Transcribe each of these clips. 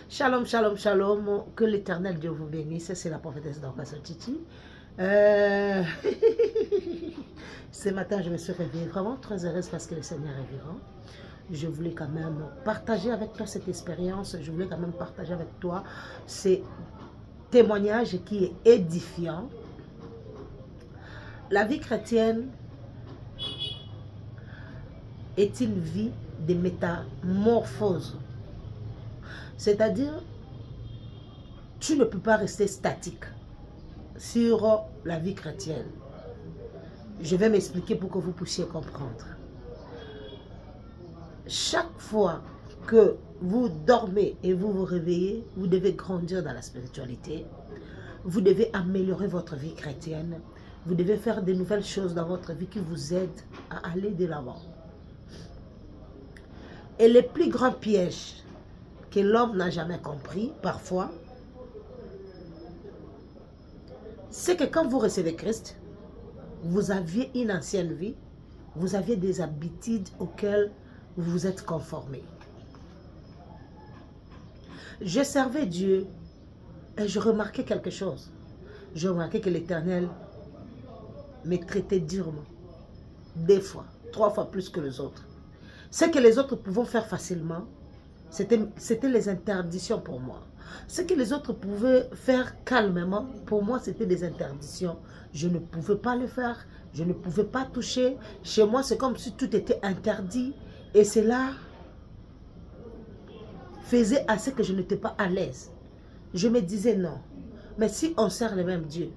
Shalom, shalom, shalom. Que l'Éternel Dieu vous bénisse. C'est la prophétesse Dorcas Titi. Ce matin, je me suis réveillée vraiment très heureuse parce que le Seigneur est vivant. Je voulais quand même partager avec toi cette expérience. Je voulais quand même partager avec toi ces témoignages qui est édifiant. La vie chrétienne est une vie de métamorphose. C'est-à-dire, tu ne peux pas rester statique sur la vie chrétienne. Je vais m'expliquer pour que vous puissiez comprendre. Chaque fois que vous dormez et vous vous réveillez, vous devez grandir dans la spiritualité. Vous devez améliorer votre vie chrétienne. Vous devez faire de nouvelles choses dans votre vie qui vous aident à aller de l'avant. Et les plus grands pièges que l'homme n'a jamais compris, parfois, c'est que quand vous recevez Christ, vous aviez une ancienne vie, vous aviez des habitudes auxquelles vous vous êtes conformé. Je servais Dieu et je remarquais quelque chose. Je remarquais que l'Éternel me traitait durement. Des fois, 3 fois plus que les autres. Ce que les autres pouvaient faire facilement, c'était les interdictions pour moi. Ce que les autres pouvaient faire calmement, pour moi, c'était des interdictions. Je ne pouvais pas le faire, je ne pouvais pas toucher. Chez moi, c'est comme si tout était interdit. Et cela faisait à ce que je n'étais pas à l'aise. Je me disais non. Mais si on sert le même Dieu,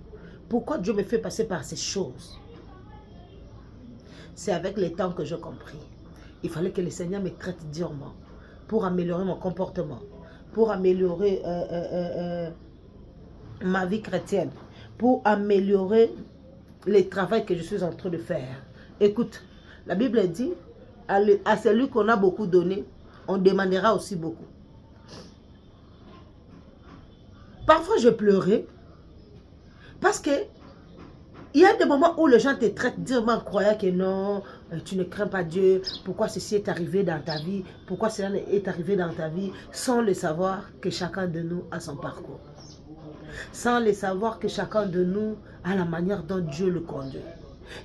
pourquoi Dieu me fait passer par ces choses? C'est avec le temps que j'ai compris. Il fallait que le Seigneur me traite durement pour améliorer mon comportement, pour améliorer ma vie chrétienne, pour améliorer le travail que je suis en train de faire. Écoute, la Bible dit, à celui qu'on a beaucoup donné, on demandera aussi beaucoup. Parfois, je pleurais parce que il y a des moments où les gens te traitent durement, croyant que non, tu ne crains pas Dieu, pourquoi ceci est arrivé dans ta vie, pourquoi cela est arrivé dans ta vie, sans le savoir que chacun de nous a son parcours. Sans le savoir que chacun de nous a la manière dont Dieu le conduit.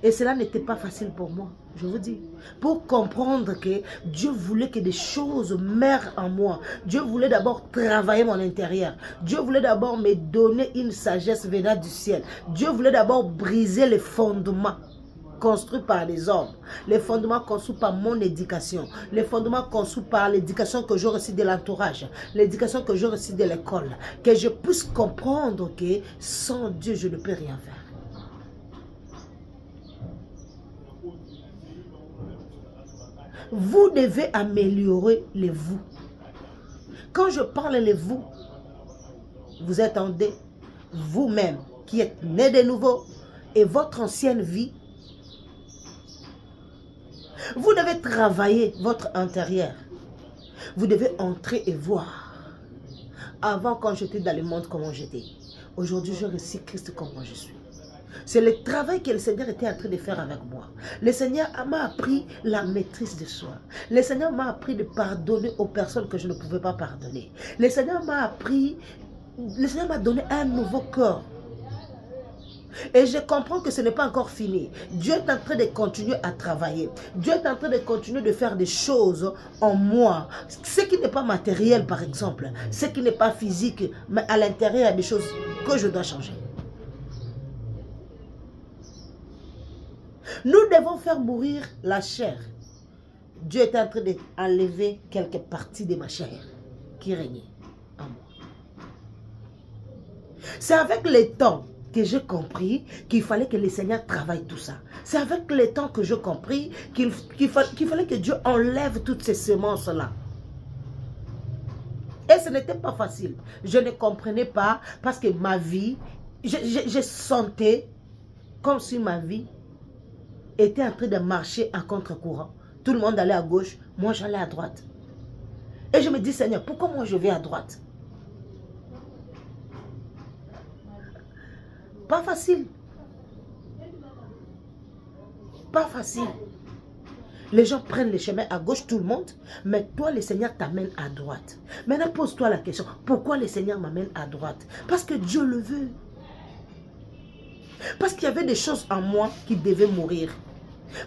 Et cela n'était pas facile pour moi, je vous dis. Pour comprendre que Dieu voulait que des choses meurent en moi. Dieu voulait d'abord travailler mon intérieur. Dieu voulait d'abord me donner une sagesse venant du ciel. Dieu voulait d'abord briser les fondements construits par les hommes. Les fondements construits par mon éducation. Les fondements construits par l'éducation que j'ai reçue de l'entourage. L'éducation que j'ai reçue de l'école. Que je puisse comprendre que sans Dieu, je ne peux rien faire. Vous devez améliorer les vous. Quand je parle les vous, vous attendez vous-même qui êtes né de nouveau et votre ancienne vie. Vous devez travailler votre intérieur. Vous devez entrer et voir. Avant, quand j'étais dans le monde, comment j'étais. Aujourd'hui, je reçois Christ comme moi je suis. C'est le travail que le Seigneur était en train de faire avec moi. Le Seigneur m'a appris la maîtrise de soi. Le Seigneur m'a appris de pardonner aux personnes que je ne pouvais pas pardonner. Le Seigneur m'a appris, le Seigneur m'a donné un nouveau corps. Et je comprends que ce n'est pas encore fini. Dieu est en train de continuer à travailler. Dieu est en train de continuer de faire des choses en moi. Ce qui n'est pas matériel, par exemple. Ce qui n'est pas physique, mais à l'intérieur, il y a des choses que je dois changer. Nous devons faire mourir la chair. Dieu est en train d'enlever quelques parties de ma chair qui régnait en moi. C'est avec le temps que j'ai compris qu'il fallait que le Seigneur travaille tout ça. C'est avec le temps que j'ai compris qu'il fallait que Dieu enlève toutes ces semences-là. Et ce n'était pas facile. Je ne comprenais pas parce que ma vie, je sentais comme si ma vie était en train de marcher à contre-courant. Tout le monde allait à gauche, moi j'allais à droite. Et je me dis, Seigneur, pourquoi moi je vais à droite? Pas facile. Pas facile. Les gens prennent les chemins à gauche, tout le monde, mais toi, le Seigneur t'amène à droite. Maintenant, pose-toi la question, pourquoi le Seigneur m'amène à droite? Parce que Dieu le veut. Parce qu'il y avait des choses en moi qui devaient mourir.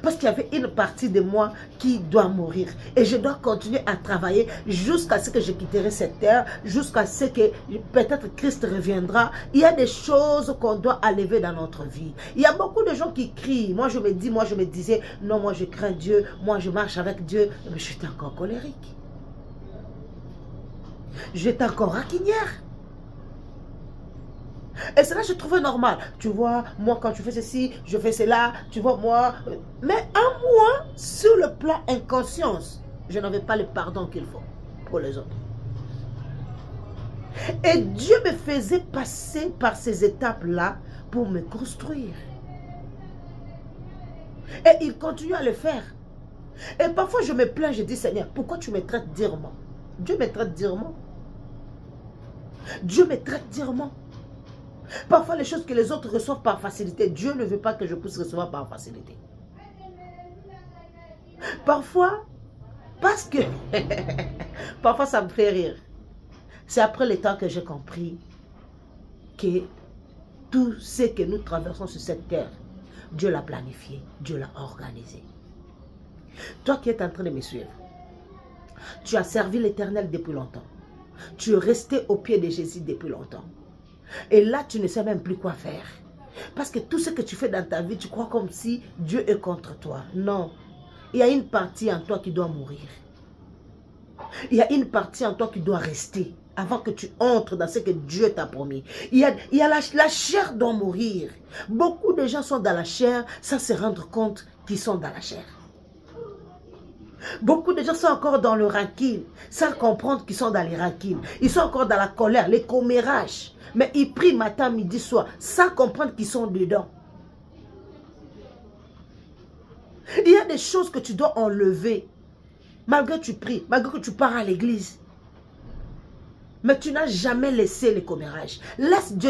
Parce qu'il y avait une partie de moi qui doit mourir. Et je dois continuer à travailler jusqu'à ce que je quitterai cette terre, jusqu'à ce que peut-être Christ reviendra. Il y a des choses qu'on doit enlever dans notre vie. Il y a beaucoup de gens qui crient. Moi, je me disais, non, moi, je crains Dieu. Moi, je marche avec Dieu. Mais j'étais encore colérique. J'étais encore raquinière. Et cela, je trouvais normal. Tu vois, moi, quand tu fais ceci, je fais cela. Tu vois, moi... Mais à moi, sur le plan inconscience, je n'avais pas le pardon qu'il faut pour les autres. Et Dieu me faisait passer par ces étapes-là pour me construire. Et il continue à le faire. Et parfois, je me plains, je dis, Seigneur, pourquoi tu me traites durement? Dieu me traite durement. Dieu me traite durement. Parfois, les choses que les autres reçoivent par facilité, Dieu ne veut pas que je puisse recevoir par facilité. Parfois, parce que... parfois, ça me fait rire. C'est après le temps que j'ai compris que tout ce que nous traversons sur cette terre, Dieu l'a planifié, Dieu l'a organisé. Toi qui es en train de me suivre, tu as servi l'Éternel depuis longtemps. Tu es resté au pied de Jésus depuis longtemps. Et là, tu ne sais même plus quoi faire. Parce que tout ce que tu fais dans ta vie, tu crois comme si Dieu est contre toi. Non. Il y a une partie en toi qui doit mourir. Il y a une partie en toi qui doit rester avant que tu entres dans ce que Dieu t'a promis. Il y a la chair doit mourir. Beaucoup de gens sont dans la chair sans se rendre compte qu'ils sont dans la chair. Beaucoup de gens sont encore dans le rancune, sans comprendre qu'ils sont dans les rancunes. Ils sont encore dans la colère, les commérages. Mais ils prient matin, midi, soir, sans comprendre qu'ils sont dedans. Il y a des choses que tu dois enlever. Malgré que tu pries, malgré que tu pars à l'église. Mais tu n'as jamais laissé les commérages. Laisse Dieu